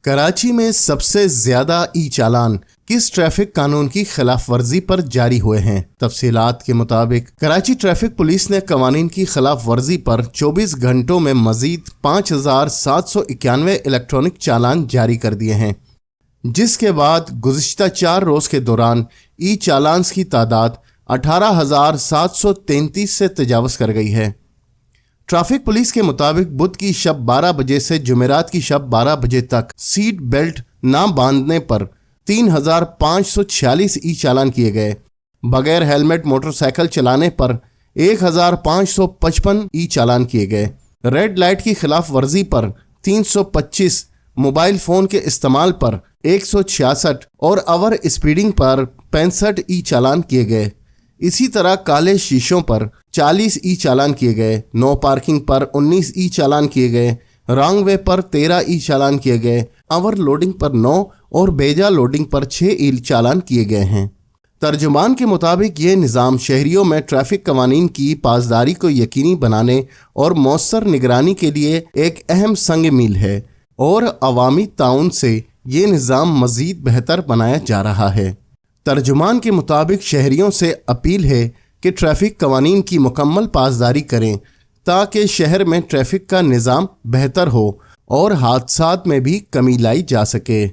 کراچی میں سب سے زیادہ ای چالان کس ٹریفک قانون کی خلاف ورزی پر جاری ہوئے ہیں؟ تفصیلات کے مطابق کراچی ٹریفک پولیس نے قوانین کی خلاف ورزی پر 24 گھنٹوں میں مزید 5791 الیکٹرانک چالان جاری کر دیے ہیں، جس کے بعد گزشتہ 4 روز کے دوران ای چالانز کی تعداد 18,733 سے تجاوز کر گئی ہے۔ ٹریفک پولیس کے مطابق بدھ کی شب 12 بجے سے جمعرات کی شب 12 بجے تک سیٹ بیلٹ نہ باندھنے پر 3,546 ای چالان کیے گئے، بغیر ہیلمٹ موٹر سائیکل چلانے پر 1,555 ای چالان کیے گئے، ریڈ لائٹ کی خلاف ورزی پر 325، موبائل فون کے استعمال پر 166 اور اوور اسپیڈنگ پر 65 ای چالان کیے گئے۔ اسی طرح کالے شیشوں پر 40 ای چالان کیے گئے، نو پارکنگ پر 19 ای چالان کیے گئے، رانگ وے پر 13 ای چالان کیے گئے، اوور لوڈنگ پر 9 اور بیجا لوڈنگ پر 6 ای چالان کیے گئے ہیں۔ ترجمان کے مطابق یہ نظام شہریوں میں ٹریفک قوانین کی پاسداری کو یقینی بنانے اور مؤثر نگرانی کے لیے ایک اہم سنگ میل ہے اور عوامی تعاون سے یہ نظام مزید بہتر بنایا جا رہا ہے۔ ترجمان کے مطابق شہریوں سے اپیل ہے کہ ٹریفک قوانین کی مکمل پاسداری کریں تاکہ شہر میں ٹریفک کا نظام بہتر ہو اور حادثات میں بھی کمی لائی جا سکے۔